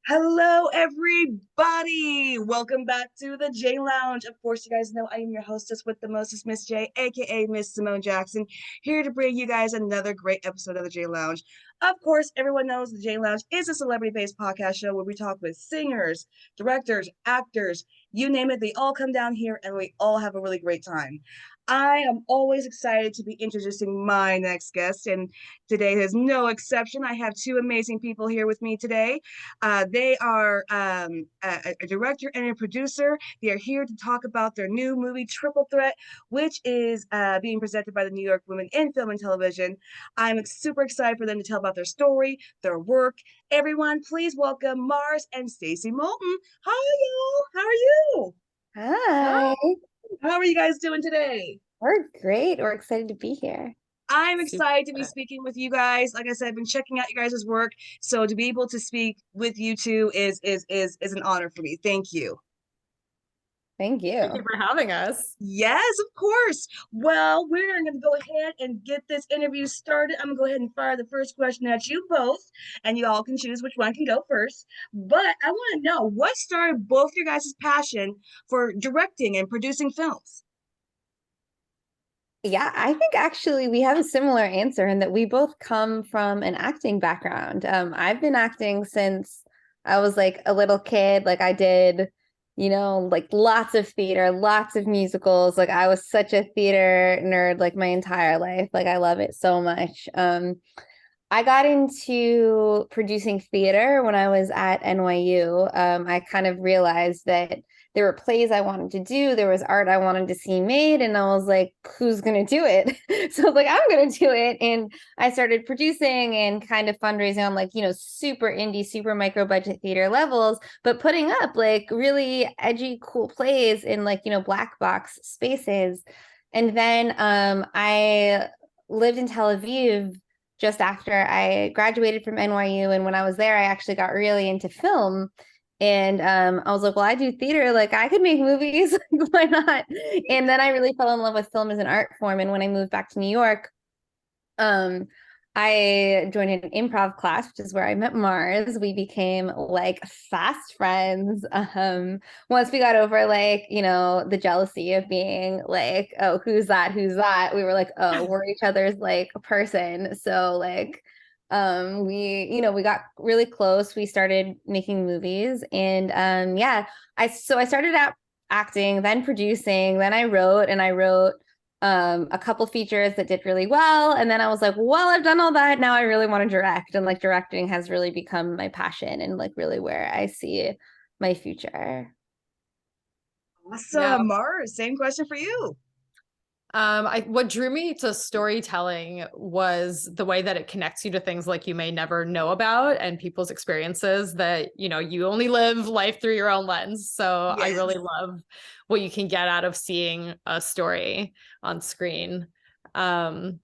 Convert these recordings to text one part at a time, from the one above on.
Hello, everybody. Welcome back to the J Lounge. Of course, you guys know I am your hostess with the mostest, Miss J, aka Miss Simone Jackson, here to bring you guys another great episode of the J Lounge. Of course, everyone knows the J Lounge is a celebrity-based podcast show where we talk with singers, directors, actors, you name it. They all come down here and we all have a really great time. I am always excited to be introducing my next guest, and today is no exception. I have two amazing people here with me today. They are a director and a producer. They are here to talk about their new movie, Triple Threat, which is being presented by the New York Women in Film and Television. I'm super excited for them to tell about their story, their work. Everyone, please welcome Mars and Stacey Maltin. Hi, y'all. How are you? Hi, How are you guys doing today? we're great. We're excited to be here. I'm Super. excited to be speaking with you guys. Like I said, I've been checking out you guys' work, so to be able to speak with you two is an honor for me. Thank you. Thank Thank you. you for having us. Yes, of course. Well, we're going to go ahead and get this interview started. I'm going to go ahead and fire the first question at you both, and you all can choose which one can go first. But I want to know what started both your guys' passion for directing and producing films? Yeah, I think actually we have a similar answer in that we both come from an acting background. I've been acting since I was like a little kid. Like I did, like lots of theater, lots of musicals. Like I was such a theater nerd like my entire life. Like I love it so much. I got into producing theater when I was at NYU. I kind of realized that there were plays I wanted to do, there was art I wanted to see made, and I was like, who's going to do it? So I was like, I'm going to do it. And I started producing and kind of fundraising on like, super indie, super micro budget theater levels, but putting up like really edgy, cool plays in like, black box spaces. And then I lived in Tel Aviv just after I graduated from NYU. And when I was there, I actually got really into film. And I was like, well, I do theater. Like, I could make movies. Why not? And then I really fell in love with film as an art form. And when I moved back to New York, um, I joined an improv class, which is where I met Mars. We became like fast friends. Once we got over like, the jealousy of being like, oh, who's that? Who's that? We were like, oh, we're each other's like person. So like we got really close. We started making movies and yeah, I started out acting, then producing, then I wrote a couple features that did really well. And then I was like, well, I've done all that. Now I really want to direct. And like directing has really become my passion and like really where I see my future. Yeah. Awesome. Mars, same question for you. What drew me to storytelling was the way that it connects you to things like you may never know about and people's experiences that, you only live life through your own lens. So I really love what you can get out of seeing a story on screen. And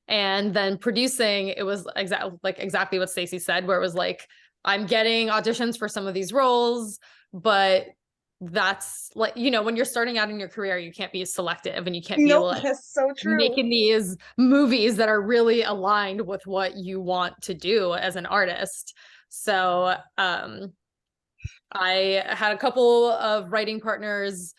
then producing, it was exactly what Stacey said, where it was like, I'm getting auditions for some of these roles, but that's like, when you're starting out in your career, you can't be selective and you can't be like That's so true. making these movies that are really aligned with what you want to do as an artist. So I had a couple of writing partners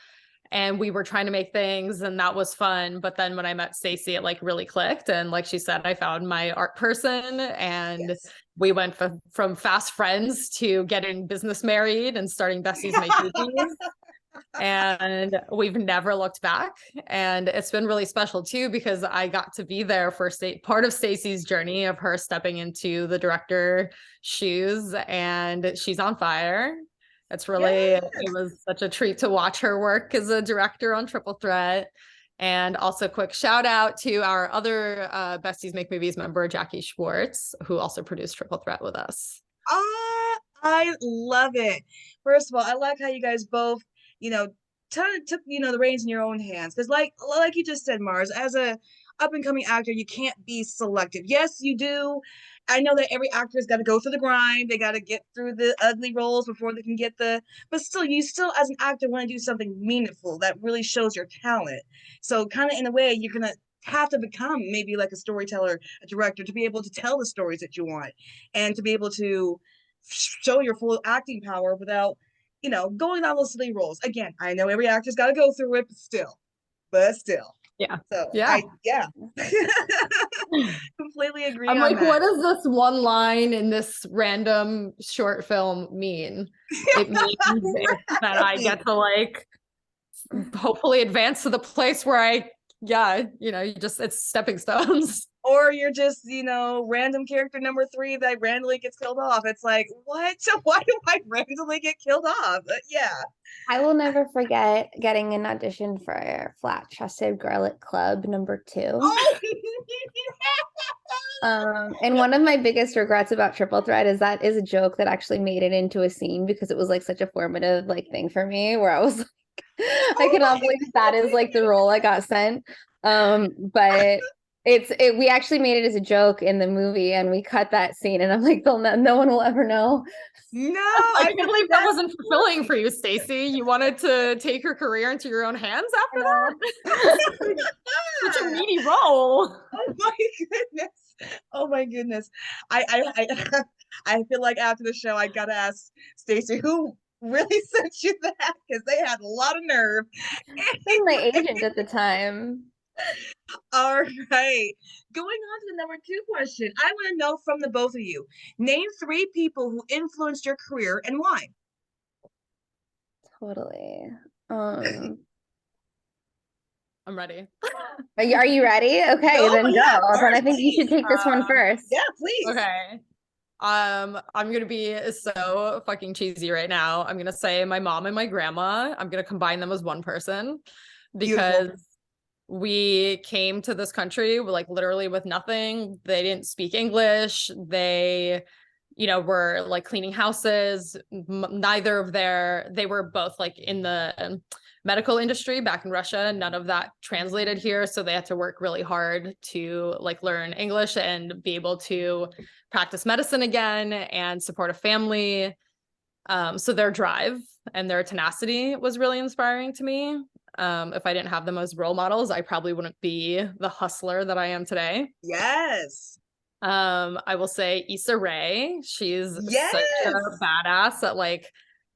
and we were trying to make things and that was fun. But then when I met Stacey, it like really clicked. And like she said, I found my art person and we went from fast friends to getting business married and starting Besties Make Movies. And we've never looked back. And it's been really special too, because I got to be there for part of Stacey's journey of her stepping into the director shoes, and she's on fire. It's really, it was such a treat to watch her work as a director on Triple Threat. And also quick shout out to our other Besties Make Movies member, Jackie Schwartz, who also produced Triple Threat with us. I love it. First of all, I like how you guys both, took the reins in your own hands. Because like you just said, Mars, as a up and coming actor, you can't be selective. Yes, you do. I know that every actor's got to go through the grind. They got to get through the ugly roles before they can get but still, you still as an actor want to do something meaningful that really shows your talent. So kind of in a way, you're gonna have to become maybe like a storyteller, a director, to be able to tell the stories that you want and to be able to show your full acting power without, going on those silly roles. Again, I know every actor's got to go through it, but still. Yeah. So Yeah. yeah, completely agree I'm on like, that. what does this one line in this random short film mean? It means that I get to like hopefully advance to the place where it's stepping stones. Or you're just, random character number 3 that randomly gets killed off. It's like, what? Why do I randomly get killed off? Yeah. I will never forget getting an audition for Flat Chested Garlic Club #2. Oh! And one of my biggest regrets about Triple Threat is that is a joke that actually made it into a scene because it was like such a formative like thing for me where I was like, I cannot believe that is like the role I got sent. But we actually made it as a joke in the movie and we cut that scene and I'm like, no one will ever know. No, I can't believe that wasn't fulfilling for you, Stacey. You wanted to take her career into your own hands after that? Such a meaty role. Oh my goodness. Oh my goodness. I feel like after the show I gotta ask Stacey who really sent you that because they had a lot of nerve. My agent at the time. All right. Going on to the number 2 question. I want to know from the both of you. Name 3 people who influenced your career and why. Totally. I'm ready. Are you ready? Okay, No, then yeah, go. Then I think you please. should take this one first. Yeah, please. Okay. I'm gonna be so fucking cheesy right now. I'm gonna say my mom and my grandma. I'm gonna combine them as one person because Beautiful. we came to this country like literally with nothing. They didn't speak English. They, were like cleaning houses. They were both like in the medical industry back in Russia. None of that translated here. So they had to work really hard to like learn English and be able to practice medicine again and support a family. So their drive and their tenacity was really inspiring to me. If I didn't have them as role models, I probably wouldn't be the hustler that I am today. Yes. I will say Issa Rae. She's Yes. such a badass at like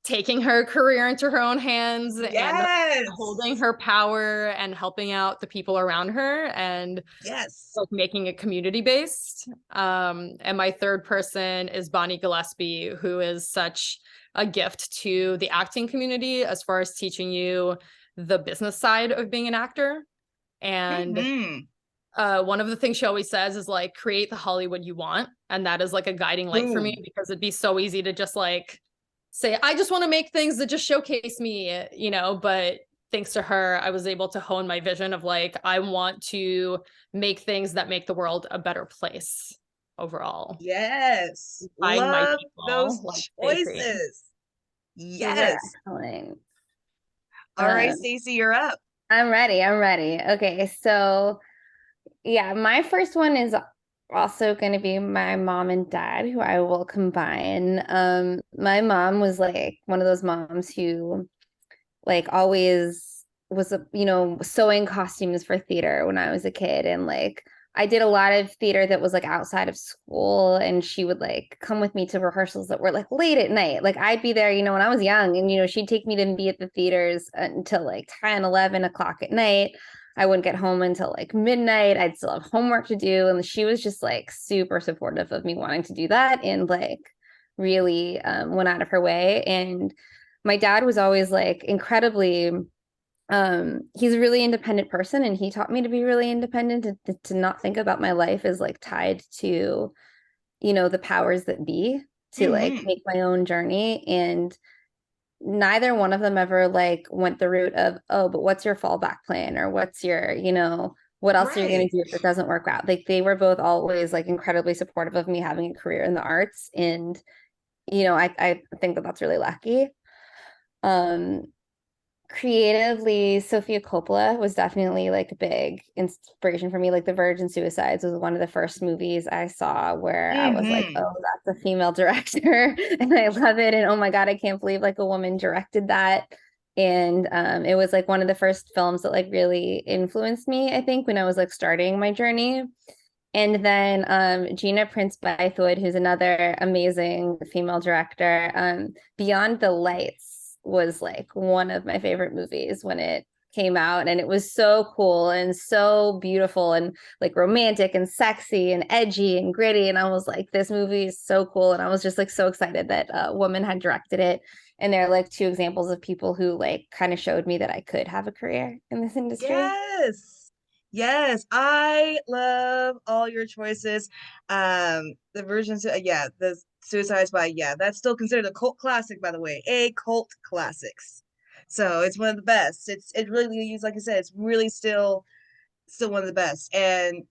taking her career into her own hands Yes. and holding her power and helping out the people around her and Yes. like making it community based. And my third person is Bonnie Gillespie, who is such a gift to the acting community as far as teaching you the business side of being an actor. And one of the things she always says is like, create the Hollywood you want. And that is like a guiding light for me because it'd be so easy to just like say, I just want to make things that just showcase me, but thanks to her, I was able to hone my vision of like, I want to make things that make the world a better place overall. Yes. Find my Love people, those like choices. Yes. Excellent. All right, Stacey, you're up. I'm ready. Okay, so yeah, my first one is also going to be my mom and dad, who I will combine. My mom was like one of those moms who like always was, sewing costumes for theater when I was a kid. And like, I did a lot of theater that was like outside of school and she would like come with me to rehearsals that were like late at night. Like I'd be there, when I was young and, she'd take me to be at the theaters until like 10, 11 o'clock at night. I wouldn't get home until like midnight. I'd still have homework to do. And she was just like super supportive of me wanting to do that and like really went out of her way. And my dad was always like incredibly, he's a really independent person and he taught me to be really independent and to not think about my life as like tied to, the powers that be to like make my own journey. And neither one of them ever like went the route of, oh, but what's your fallback plan or what's your, what else are you going to do if it doesn't work out? Like they were both always like incredibly supportive of me having a career in the arts. And, I think that that's really lucky. Creatively, Sofia Coppola was definitely like a big inspiration for me. Like The Virgin Suicides was one of the first movies I saw where I was like, oh, that's a female director and I love it. And oh my God, I can't believe like a woman directed that. And it was like one of the first films that like really influenced me, I think, when I was like starting my journey. And then Gina Prince Bythewood, who's another amazing female director. Beyond the Lights was like one of my favorite movies when it came out, and it was so cool and so beautiful and like romantic and sexy and edgy and gritty. And I was like, this movie is so cool. And I was just like so excited that a woman had directed it. And they're like two examples of people who like kind of showed me that I could have a career in this industry. Yes. Yes, I love all your choices. The versions, yeah, the Suicide Spy, yeah, that's still considered a cult classic, by the way, a cult classics. So it's one of the best. It really is, like I said, it's really still one of the best. And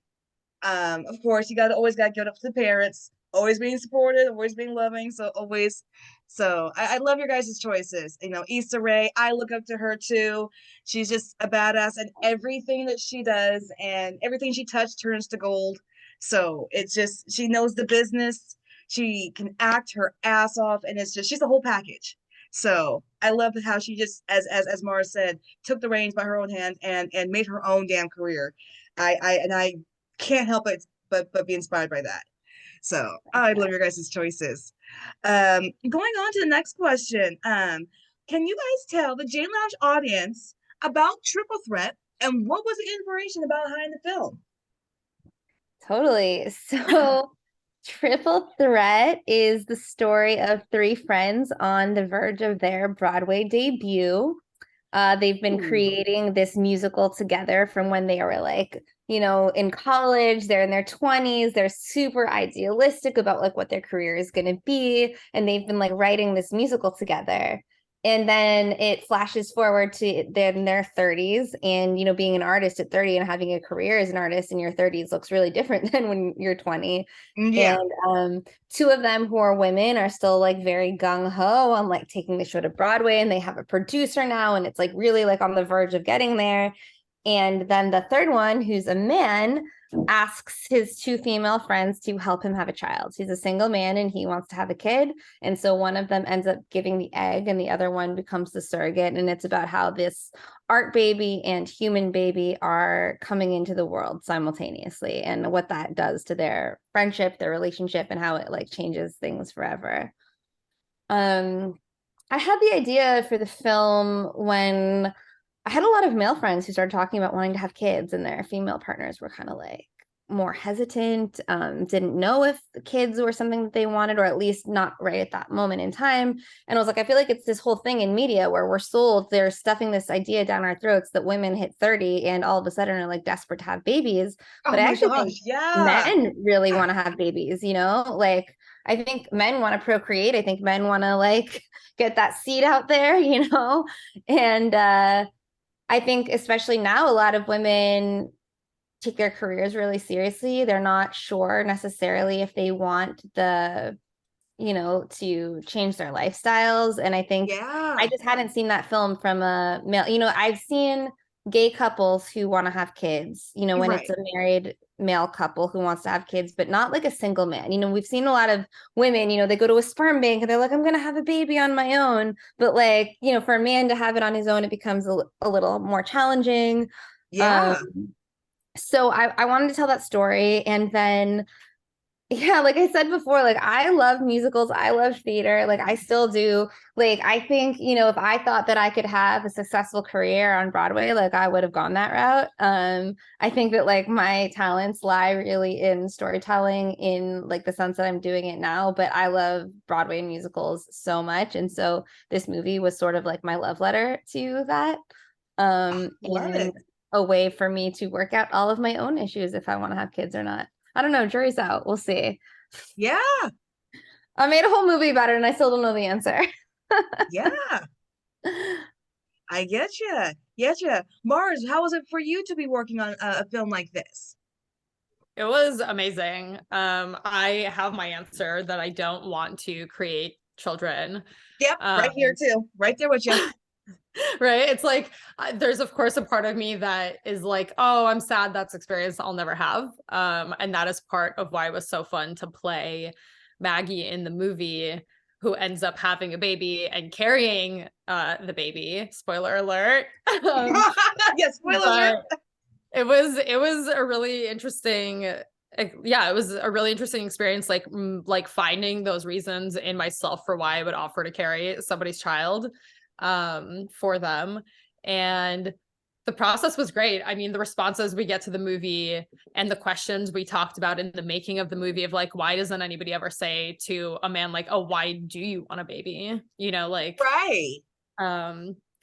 of course, you always gotta give it up to the parents, always being supportive, always being loving. So always, so I love your guys' choices. You know, Issa Rae, I look up to her too. She's just a badass, and everything that she does and everything she touched turns to gold. So it's just she knows the business. She can act her ass off, and it's just she's a whole package. So I love how she just, as Mara said, took the reins by her own hand and made her own damn career. I can't help but be inspired by that. So I love your guys' choices. Going on to the next question. Can you guys tell the J Lounge audience about Triple Threat and what was the inspiration behind the film? Totally. So Triple Threat is the story of three friends on the verge of their Broadway debut. They've been creating this musical together from when they were like, you know, in college. They're in their 20s. They're super idealistic about like what their career is going to be. And they've been like writing this musical together. And then it flashes forward to then their 30s. And, you know, being an artist at 30 and having a career as an artist in your 30s looks really different than when you're 20. Yeah. And two of them who are women are still like very gung-ho on like taking the show to Broadway, and they have a producer now, and it's like really like on the verge of getting there. And then the third one, who's a man, asks his two female friends to help him have a child. He's a single man and he wants to have a kid. And so one of them ends up giving the egg and the other one becomes the surrogate. And it's about how this art baby and human baby are coming into the world simultaneously and what that does to their friendship, their relationship, and how it like changes things forever. I had the idea for the film when I had a lot of male friends who started talking about wanting to have kids, and their female partners were kind of like more hesitant, didn't know if the kids were something that they wanted, or at least not right at that moment in time. And I was like, I feel like it's this whole thing in media where we're sold, they're stuffing this idea down our throats that women hit 30 and all of a sudden are like desperate to have babies. But Oh I my actually gosh, think yeah. men really want to have babies, you know, like I think men want to procreate. I think men want to like get that seed out there, you know, and I think especially now, a lot of women take their careers really seriously. They're not sure necessarily if they want the, you know, to change their lifestyles. And I think Yeah. I just hadn't seen that film from a male, you know, I've seen gay couples who want to have kids, you know, when Right. it's a married male couple who wants to have kids, but not like a single man. You know, we've seen a lot of women, you know, they go to a sperm bank and they're like, I'm going to have a baby on my own. But like, you know, for a man to have it on his own, it becomes a little more challenging. Um, Yeah. so I wanted to tell that story. And then yeah, like I said before, like I love musicals, I love theater, like I still do. Like I think, you know, if I thought that I could have a successful career on Broadway, like I would have gone that route. I think that like my talents lie really in storytelling in like the sense that I'm doing it now, but I love Broadway and musicals so much. And so this movie was sort of like my love letter to that. Love And it. a way for me to work out all of my own issues if I want to have kids or not. I don't know. Jury's out. We'll see. Yeah. I made a whole movie about it and I still don't know the answer. Yeah. I get you. Get you. Mars, how was it for you to be working on a film like this? It was amazing. I have my answer that I don't want to create children. Yep, right here too. Right there with you. Right? It's like there's of course a part of me that is like, oh, I'm sad that's experience I'll never have. And that is part of why it was so fun to play Maggie in the movie, who ends up having a baby and carrying the baby. Spoiler alert. Yeah, spoiler alert. It was a really interesting Yeah, it was a really interesting experience, like finding those reasons in myself for why I would offer to carry somebody's child for them. And the process was great. I mean, the responses we get to the movie and the questions we talked about in the making of the movie of like, why doesn't anybody ever say to a man like, oh, why do you want a baby? You know, like Right.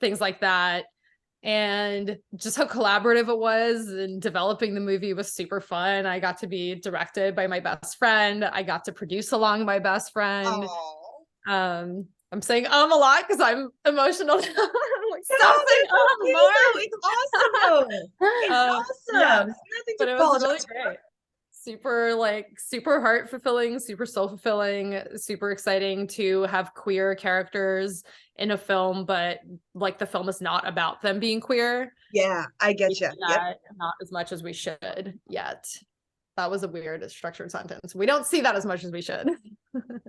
things like that. And just how collaborative it was, and developing the movie was super fun. I got to be directed by my best friend. I got to produce along my best friend. Oh. I'm saying a lot because I'm emotional. I'm like, No, stop saying that's okay Mark. though. It's awesome though. It's awesome. Yeah, There's nothing but to it was really apologize for. great. Super heart fulfilling, super soul fulfilling, super exciting to have queer characters in a film, but like the film is not about them being queer. Yeah, I We get see you. Yep. that not as much as we should yet. That was a weird structured sentence. We don't see that as much as we should.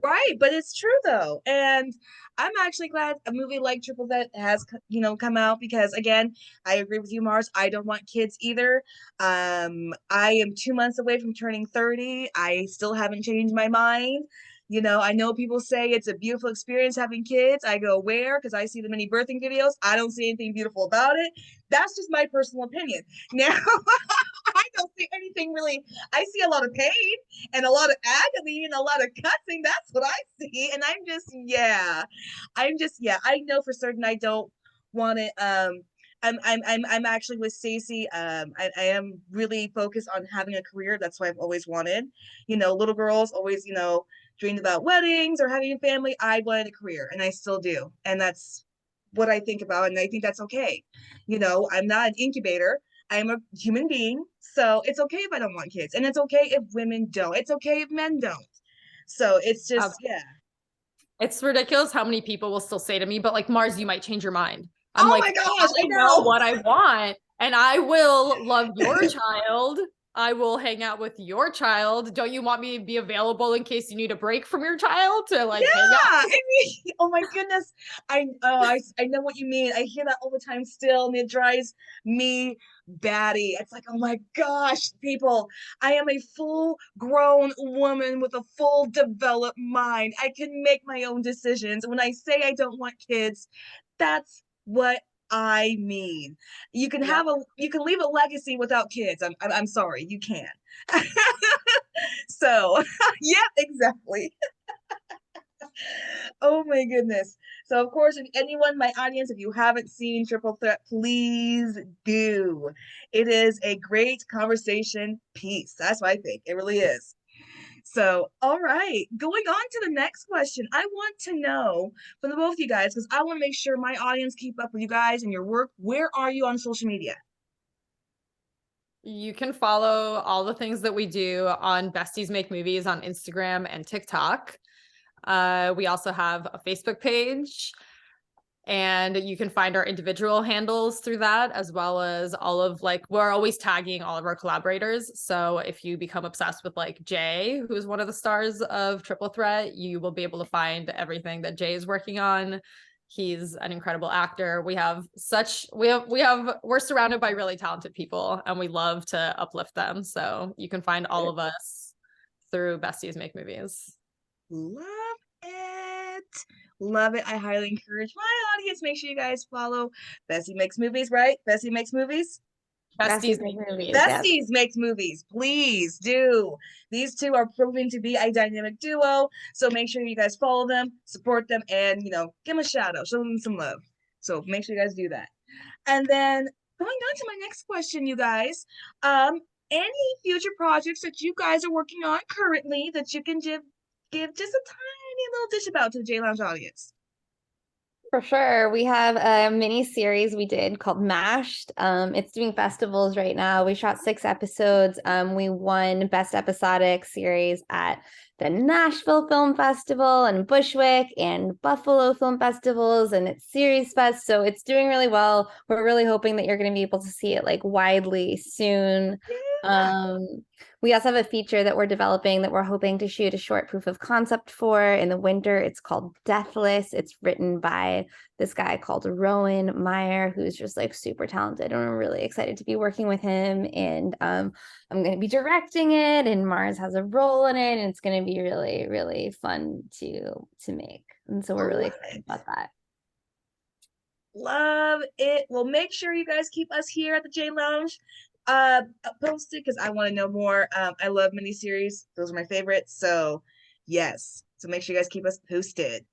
Right, but it's true though. And I'm actually glad a movie like Triple Threat has, come out because again, I agree with you, Mars. I don't want kids either. I am 2 months away from turning 30. I still haven't changed my mind. I know people say it's a beautiful experience having kids. I go, where? Because I see the many birthing videos. I don't see anything beautiful about it. That's just my personal opinion. Now, I don't see anything really. I see a lot of pain and a lot of agony and a lot of cussing. That's what I see. And yeah. I know for certain I don't want it. I'm actually with Stacey. I am really focused on having a career. That's what I've always wanted. Little girls always, dreamed about weddings or having a family. I wanted a career and I still do. And that's what I think about. And I think that's okay. I'm not an incubator. I'm a human being. So it's okay if I don't want kids. And it's okay if women don't. It's okay if men don't. So it's just, yeah. It's ridiculous how many people will still say to me, but like, Mars, you might change your mind. I'm Oh like, my gosh, I I know know. what I want, and I will love your child. I will hang out with your child. Don't you want me to be available in case you need a break from your child to like hang Yeah, out? I mean, oh my goodness. I know what you mean. I hear that all the time still, and it drives me batty. It's like, oh my gosh, people, I am a full grown woman with a full developed mind. I can make my own decisions. When I say I don't want kids, that's what I mean. You can leave a legacy without kids. I'm sorry, you can. So, yep, exactly. Oh my goodness. So of course, if anyone, my audience, if you haven't seen Triple Threat, please do. It is a great conversation piece. That's what I think. It really is. So, all right, going on to the next question. I want to know from the both of you guys, because I want to make sure my audience keep up with you guys and your work. Where are you on social media? You can follow all the things that we do on Besties Make Movies on Instagram and TikTok. We also have a Facebook page, and you can find our individual handles through that, as well as all of we're always tagging all of our collaborators. So if you become obsessed with like Jay, who's one of the stars of Triple Threat, you will be able to find everything that Jay is working on. He's an incredible actor. We're surrounded by really talented people, and we love to uplift them. So you can find all of us through Besties Make Movies. Love it. Love it. I highly encourage my audience. Make sure you guys follow Bessie Makes Movies, right? Bessie Makes Movies. Besties Make Movies. Besties Makes Movies. Please do. These two are proving to be a dynamic duo. So make sure you guys follow them, support them, and give them a shout out. Show them some love. So make sure you guys do that. And then going on to my next question, you guys. Any future projects that you guys are working on currently that you can give just a tiny little dish about to the J Lounge audience? For sure. We have a mini series we did called Mashed. It's doing festivals right now. We shot 6 episodes. We won Best Episodic Series at the Nashville Film Festival and Bushwick and Buffalo Film Festivals, and it's Series Fest. So it's doing really well. We're really hoping that you're going to be able to see it like widely soon. We also have a feature that we're developing that we're hoping to shoot a short proof of concept for in the winter. It's called Deathless. It's written by this guy called Rowan Meyer, who's just like super talented, and we're really excited to be working with him. And I'm going to be directing it, and Mars has a role in it, and it's going to be really, really fun to make. And so we're really excited about that. Love it. Well, make sure you guys keep us here at the J Lounge posted, because I want to know more. I love miniseries. Those are my favorites. So yes. So make sure you guys keep us posted.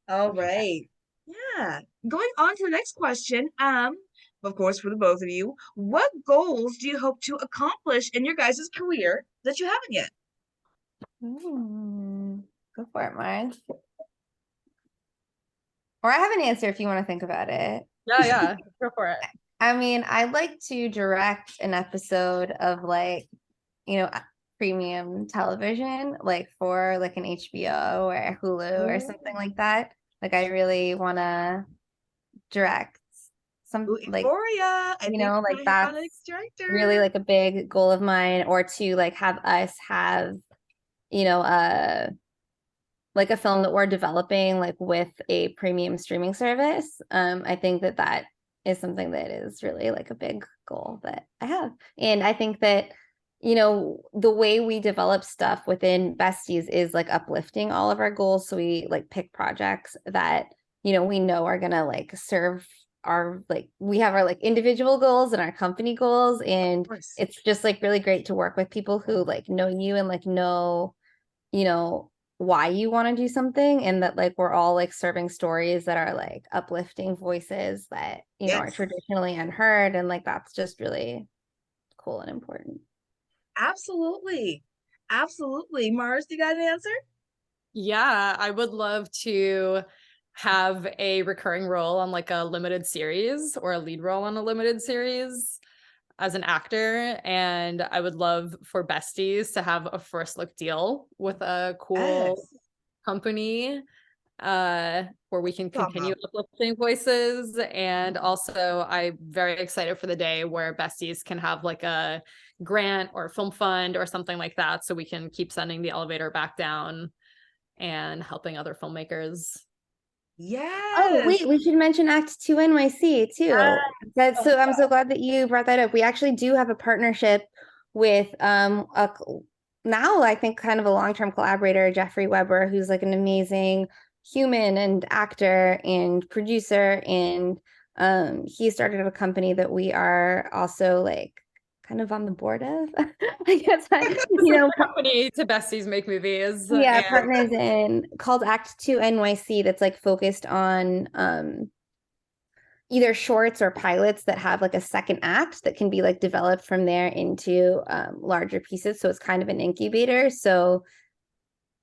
All right. Yeah. Going on to the next question. Of course, for the both of you, what goals do you hope to accomplish in your guys' career that you haven't yet? Go for it, Mars. Or I have an answer if you want to think about it. Yeah, go for it. I mean, I'd like to direct an episode of like, premium television, like for like an HBO or Hulu or something like that. Like I really want to direct some like, Euphoria. I think like that's really like a big goal of mine, or to like have us have, like a film that we're developing like with a premium streaming service. I think that is something that is really like a big goal that I have. And I think that, the way we develop stuff within Besties is like uplifting all of our goals. So we like pick projects that, we know are going to like serve our, like, we have our like individual goals and our company goals. And it's just like really great to work with people who like know you and like know, why you want to do something, and that like we're all like serving stories that are like uplifting voices that are traditionally unheard, and like that's just really cool and important. Absolutely. Mars, do you got an answer? Yeah, I would love to have a recurring role on like a limited series, or a lead role on a limited series as an actor. And I would love for Besties to have a first look deal with a cool company where we can continue uplifting voices. And also I'm very excited for the day where Besties can have like a grant or film fund or something like that, so we can keep sending the elevator back down and helping other filmmakers. Oh, wait, we should mention Act 2 NYC too. So I'm so glad that you brought that up. We actually do have a partnership with now I think kind of a long-term collaborator, Jeffrey Weber, who's like an amazing human and actor and producer, and he started a company that we are also like kind of on the board of. I guess company to Besties make movies. Partners in, called Act 2 NYC, that's like focused on either shorts or pilots that have like a second act that can be like developed from there into larger pieces. So it's kind of an incubator. So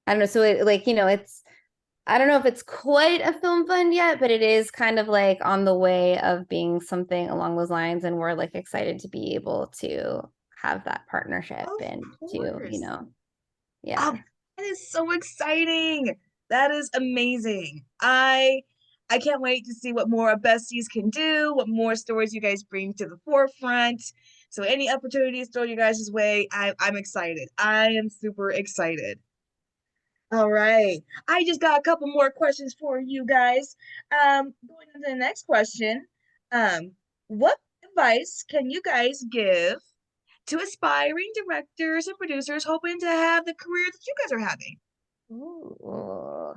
I don't know. So it like, it's, I don't know if it's quite a film fund yet, but it is kind of like on the way of being something along those lines. And we're like excited to be able to have that partnership and to, that is so exciting. That is amazing. I can't wait to see what more Besties can do, what more stories you guys bring to the forefront. So any opportunities thrown you guys' way, I'm excited. I am super excited. All right. I just got a couple more questions for you guys. Going into the next question. What advice can you guys give to aspiring directors and producers hoping to have the career that you guys are having? Ooh.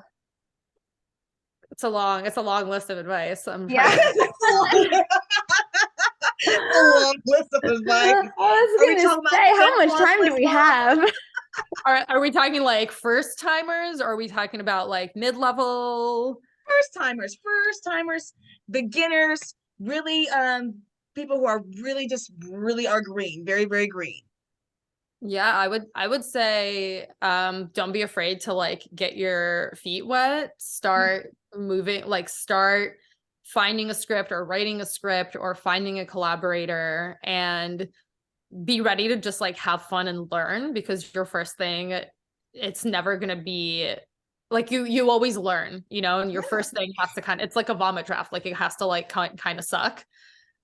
It's a long list of advice. A long list of advice. I was gonna say, how much time do we have? Are we talking like first timers, or are we talking about like mid-level? First timers, beginners, really people who are really are green, very, very green. Yeah, I would say don't be afraid to like get your feet wet, start moving, like start finding a script or writing a script or finding a collaborator, and be ready to just like have fun and learn, because your first thing, it's never going to be like you always learn, and your first thing has to it's like a vomit draft, like it has to like kind of suck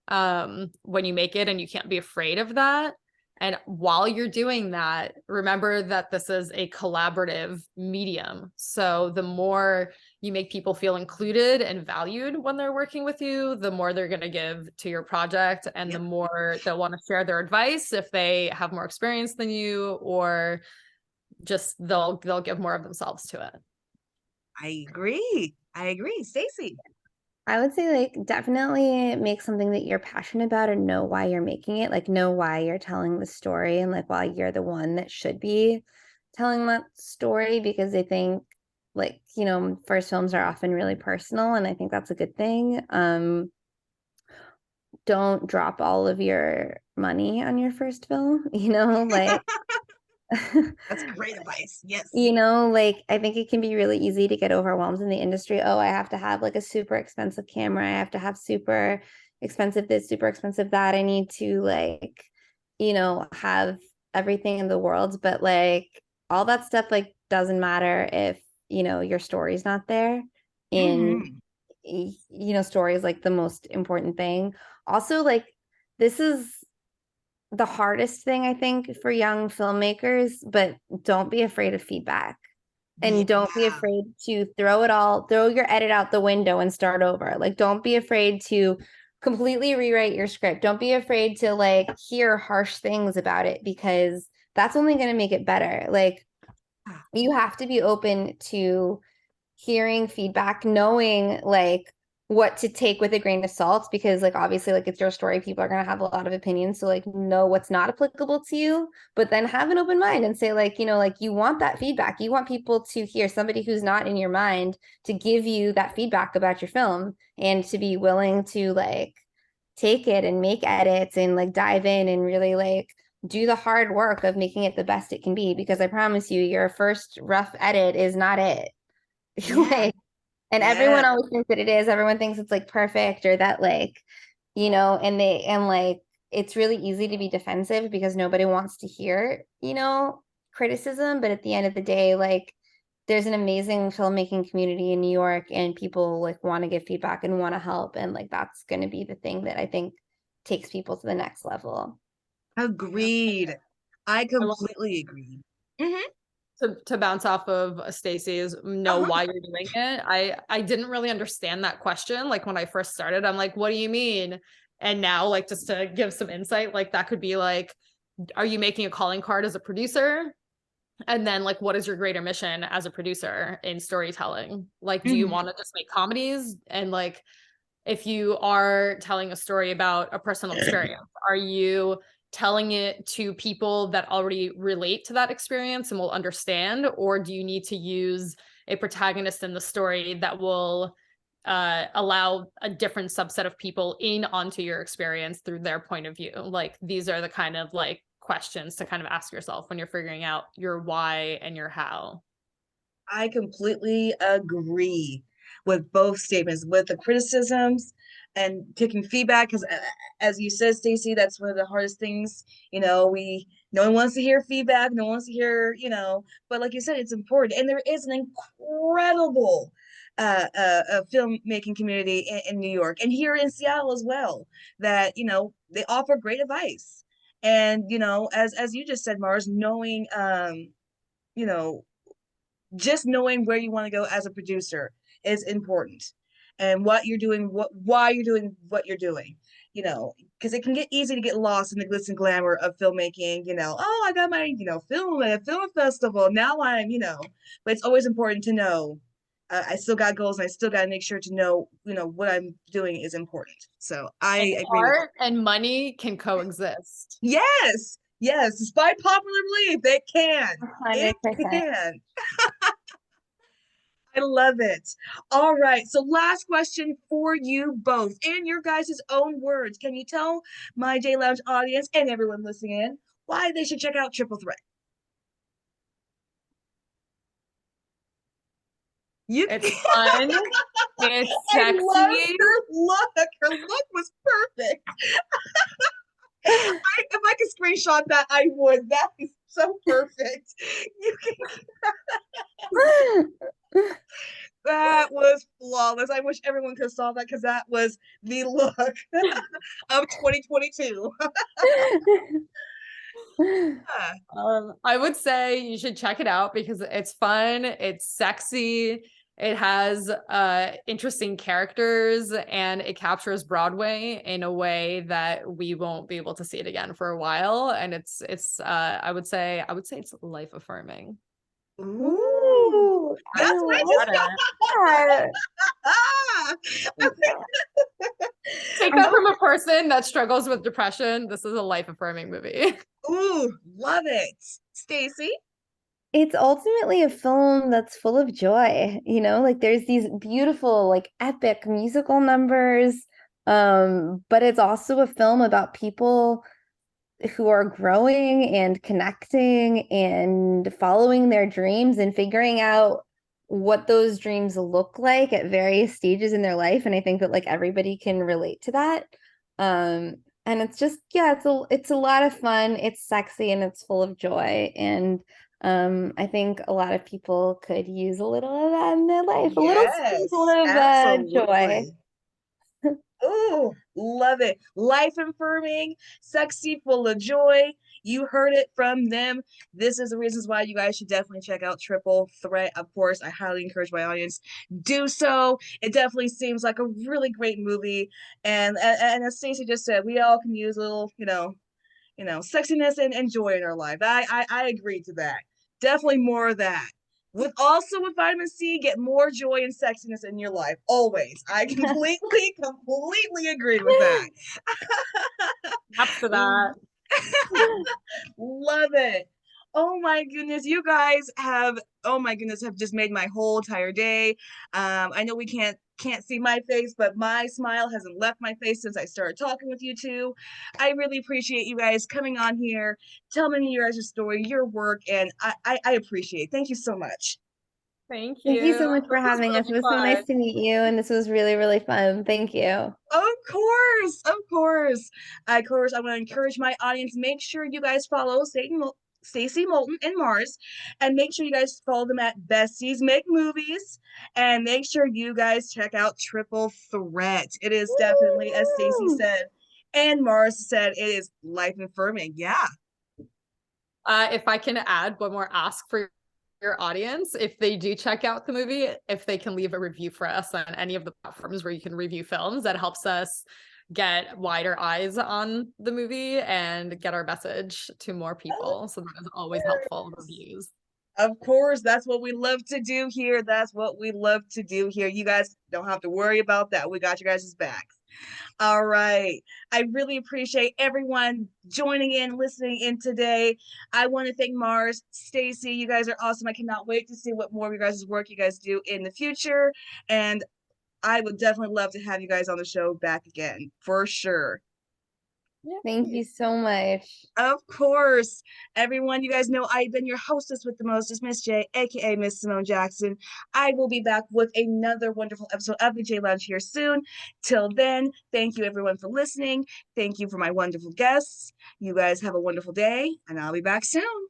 when you make it, and you can't be afraid of that. And while you're doing that, remember that this is a collaborative medium. So the more you make people feel included and valued when they're working with you, the more they're going to give to your project, and the more they'll want to share their advice if they have more experience than you, or just they'll give more of themselves to it. I agree. Stacey. I would say like definitely make something that you're passionate about and know why you're making it, like know why you're telling the story and like why you're the one that should be telling that story, because I think like, you know, first films are often really personal and I think that's a good thing. Don't drop all of your money on your first film, you know, like That's great advice. Yes. you know, like I think it can be really easy to get overwhelmed in the industry. Oh, I have to have like a super expensive camera. I have to have super expensive this, super expensive that. I need to like, you know, have everything in the world. But like all that stuff like doesn't matter if, you know, your story's not there. And you know, story is like the most important thing. Also, like this is the hardest thing I think for young filmmakers, but don't be afraid of feedback and don't be Yeah. afraid to throw your edit out the window and start over. Like don't be afraid to completely rewrite your script. Don't be afraid to like hear harsh things about it, because that's only going to make it better. Like you have to be open to hearing feedback, knowing like what to take with a grain of salt, because like obviously like it's your story, people are going to have a lot of opinions, so like know what's not applicable to you, but then have an open mind and say like, you know, like you want that feedback, you want people to hear somebody who's not in your mind to give you that feedback about your film, and to be willing to like take it and make edits and like dive in and really like do the hard work of making it the best it can be, because I promise you your first rough edit is not it. Like, and everyone always thinks that it is. Everyone thinks it's like perfect, or that like, you know, and like it's really easy to be defensive because nobody wants to hear, you know, criticism. But at the end of the day, like there's an amazing filmmaking community in New York, and people like want to give feedback and want to help. And like that's going to be the thing that I think takes people to the next level. Agreed. I completely agree. To bounce off of Stacey's know why you're doing it. I didn't really understand that question. Like when I first started, I'm like, what do you mean? And now like just to give some insight, like that could be like, are you making a calling card as a producer? And then like, what is your greater mission as a producer in storytelling? Like, do you want to just make comedies? And like, if you are telling a story about a personal experience, are you telling it to people that already relate to that experience and will understand? Or do you need to use a protagonist in the story that will allow a different subset of people in onto your experience through their point of view? Like these are the kind of like questions to kind of ask yourself when you're figuring out your why and your how. I completely agree with both statements, with the criticisms and taking feedback. Because, as you said, Stacey, that's one of the hardest things. You know, no one wants to hear feedback, no one wants to hear, you know. But like you said, it's important, and there is an incredible filmmaking community in New York and here in Seattle as well. That they offer great advice, and as you just said, Mars, knowing you know just knowing where you want to go as a producer is important, and what you're doing, why you're doing what you're doing, because it can get easy to get lost in the glitz and glamour of filmmaking. Oh, I got my film at a film festival, now but it's always important to know, I still got goals, and I still got to make sure to know what I'm doing is important. So And I agree with art and money can coexist. yes, despite popular belief, it can. 100%. I love it. All right. So last question for you both. In your guys' own words, can you tell my J Lounge audience and everyone listening in why they should check out Triple Threat? It's fun. It's I love sexy. her look. Her look was perfect. If I could screenshot that, I would. That is so perfect. You can That was flawless. I wish everyone could have saw that, because that was the look of 2022. Yeah. I would say you should check it out because it's fun, it's sexy, it has interesting characters, and it captures Broadway in a way that we won't be able to see it again for a while. And it's I would say it's life affirming. Ooh, Ooh, I that's what I love that. just Take that from a person that struggles with depression. This is a life affirming movie. Ooh, love it. Stacey? It's ultimately a film that's full of joy, you know, like there's these beautiful, like epic musical numbers, but it's also a film about people who are growing and connecting and following their dreams and figuring out what those dreams look like at various stages in their life. And I think that like everybody can relate to that. And it's just, yeah, it's a lot of fun. It's sexy and it's full of joy. And I think a lot of people could use a little of that in their life, a little Yes, sprinkle of joy. absolutely. Ooh, love it. Life affirming, sexy, full of joy. You heard it from them. This is the reasons why you guys should definitely check out Triple Threat. Of course, I highly encourage my audience do so. It definitely seems like a really great movie. And as Stacey just said, we all can use a little, sexiness and joy in our life. I agree to that. Definitely more of that. With vitamin C, get more joy and sexiness in your life. Always. I completely agree with that. After that. Love it. Oh my goodness, you guys have, oh my goodness, have just made my whole entire day. I know we can't see my face, but my smile hasn't left my face since I started talking with you two. I really appreciate you guys coming on here, telling me your guys' story, your work, and I appreciate it. Thank you so much. Thank Thank you you. so much for This was having us. It really was so nice fun. to meet you, and this was really, really fun. Thank you. Of course, of course. Of course, I want to encourage my audience. Make sure you guys follow Stacey Maltin and Mars, and make sure you guys follow them at Besties Make Movies, and make sure you guys check out Triple Threat. It is definitely, as Stacey Woo! said, and Mars said, it is life affirming. Yeah. If I can add one more ask for your audience, if they do check out the movie, if they can leave a review for us on any of the platforms where you can review films, that helps us get wider eyes on the movie and get our message to more people. So that is always helpful, reviews. Of course, that's what we love to do here. That's what we love to do here. You guys don't have to worry about that. We got you guys' backs. All right. I really appreciate everyone joining in, listening in today. I want to thank Mars, Stacey. You guys are awesome. I cannot wait to see what more of your guys' work you guys do in the future. And I would definitely love to have you guys on the show back again, for sure. Thank you so much. Of course. Everyone, you guys know I've been your hostess with the mostest, Miss J, aka Miss Simone Jackson. I will be back with another wonderful episode of the J Lounge here soon. Till then, thank you everyone for listening. Thank you for my wonderful guests. You guys have a wonderful day, and I'll be back soon.